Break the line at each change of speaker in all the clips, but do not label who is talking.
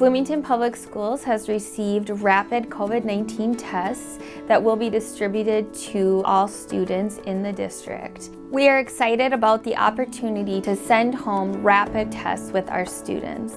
Bloomington Public Schools has received rapid COVID-19 tests that will be distributed to all students in the district. We are excited about the opportunity to send home rapid tests with our students.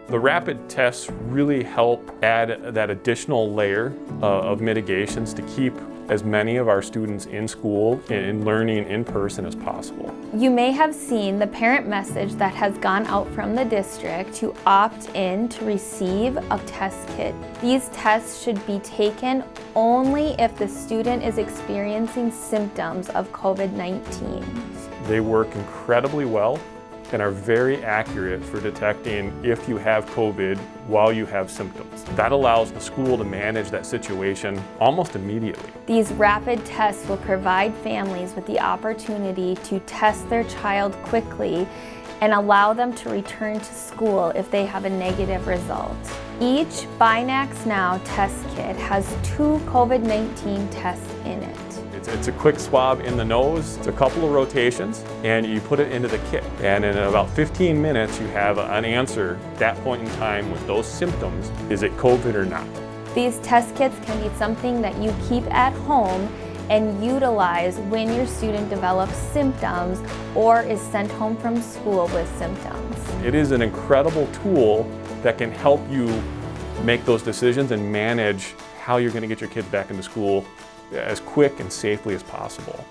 The rapid tests really help add that additional layer of mitigations to keep as many of our students in school and learning in person as possible.
You may have seen the parent message that has gone out from the district to opt in to receive a test kit. These tests should be taken only if the student is experiencing symptoms of COVID-19.
They work incredibly well and are very accurate for detecting if you have COVID while you have symptoms. That allows the school to manage that situation almost immediately.
These rapid tests will provide families with the opportunity to test their child quickly and allow them to return to school if they have a negative result. Each BinaxNOW test kit has 2 COVID-19 tests in it.
It's a quick swab in the nose, it's a couple of rotations, and you put it into the kit. And in about 15 minutes, you have an answer at that point in time with those symptoms. Is it COVID or not?
These test kits can be something that you keep at home and utilize when your student develops symptoms or is sent home from school with symptoms.
It is an incredible tool that can help you make those decisions and manage how you're going to get your kids back into school as quick and safely as possible.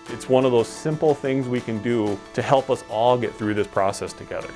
It's one of those simple things we can do to help us all get through this process together.